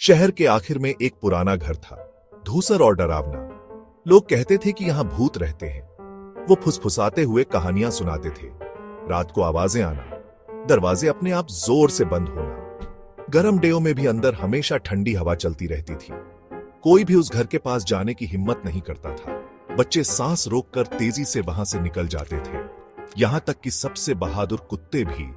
शहर के आखिर में एक पुराना घर था, धूसर और डरावना। लोग कहते थे कि यहां भूत रहते हैं। वो फुसफुसाते हुए कहानियां सुनाते थे। रात को आवाजें आना, दरवाजे अपने आप जोर से बंद होना, गर्म डेयों में भी अंदर हमेशा ठंडी हवा चलती रहती थी। कोई भी उस घर के पास जाने की हिम्मत नहीं करता था। बच्चे सांस रोककर तेजी से वहां से निकल जाते थे। यहां तक कि सबसे बहादुर कुत्ते भी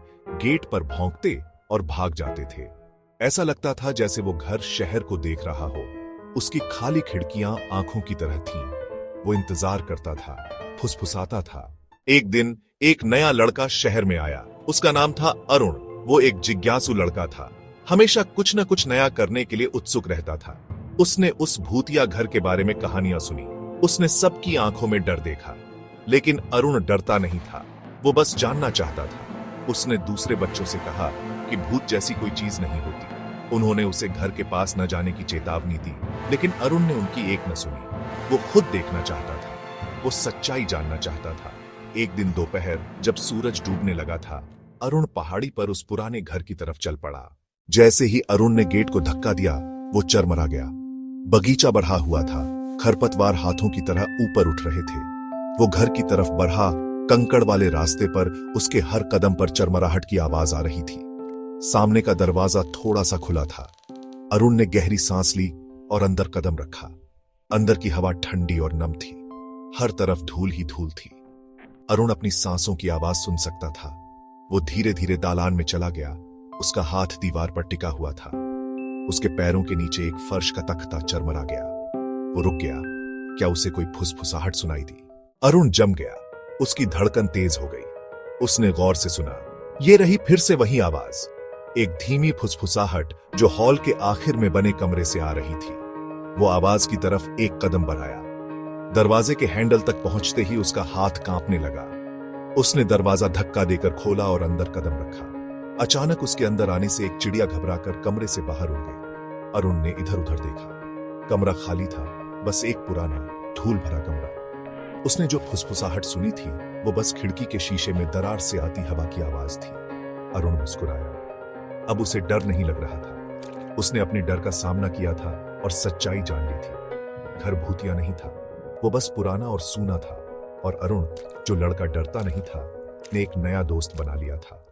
गेट पर भौंकते और भाग जाते थे। ऐसा लगता था जैसे वो घर शहर को देख रहा हो। उसकी खाली खिड़कियां आंखों की तरह थीं। वो इंतजार करता था, फुसफुसाता था। एक दिन एक नया लड़का शहर में आया। उसका नाम था अरुण। वो एक जिज्ञासु लड़का था, हमेशा कुछ न कुछ नया करने के लिए उत्सुक रहता था। उसने उस भूतिया घर के बारे में कहानियां सुनी। उसने सबकी आंखों में डर देखा, लेकिन अरुण डरता नहीं था। वो बस जानना चाहता था। उसने दूसरे बच्चों से कहा कि भूत जैसी कोई चीज नहीं होती। उन्होंने उसे घर के पास न जाने की चेतावनी दी, लेकिन अरुण ने उनकी एक न सुनी। वो खुद देखना चाहता था, वो सच्चाई जानना चाहता था। एक दिन दोपहर जब सूरज डूबने लगा था, अरुण पहाड़ी पर उस पुराने घर की तरफ चल पड़ा। जैसे ही अरुण ने गेट को धक्का दिया, वो चरमरा गया। बगीचा बढ़ा हुआ था, खरपतवार हाथों की तरह ऊपर उठ रहे थे। वो घर की तरफ बढ़ा, कंकड़ वाले रास्ते पर उसके हर कदम पर चरमराहट की आवाज आ रही थी। सामने का दरवाजा थोड़ा सा खुला था। अरुण ने गहरी सांस ली और अंदर कदम रखा। अंदर की हवा ठंडी और नम थी। हर तरफ धूल ही धूल थी। अरुण अपनी सांसों की आवाज सुन सकता था। वो धीरे धीरे दालान में चला गया। उसका हाथ दीवार पर टिका हुआ था। उसके पैरों के नीचे एक फर्श का तख्ता चरमरा गया। वो रुक गया। क्या उसे कोई फुसफुसाहट सुनाई दी? अरुण जम गया। उसकी धड़कन तेज हो गई। उसने गौर से सुना। ये रही फिर से वही आवाज, एक धीमी फुसफुसाहट जो हॉल के आखिर में बने कमरे से आ रही थी। वो आवाज की तरफ एक कदम बढ़ाया। दरवाजे के हैंडल तक पहुंचते ही उसका हाथ कांपने लगा। उसने दरवाजा धक्का देकर खोला और अंदर कदम रखा। अचानक उसके अंदर आने से एक चिड़िया घबराकर कमरे से बाहर उड़ गई। अरुण ने इधर उधर देखा। कमरा खाली था, बस एक पुराना धूल भरा कमरा। उसने जो फुसफुसाहट सुनी थी वो बस खिड़की के शीशे में दरार से आती हवा की आवाज थी। अरुण मुस्कुराया। अब उसे डर नहीं लग रहा था। उसने अपने डर का सामना किया था और सच्चाई जान ली थी। घर भूतिया नहीं था, वो बस पुराना और सूना था। और अरुण, जो लड़का डरता नहीं था, ने एक नया दोस्त बना लिया था।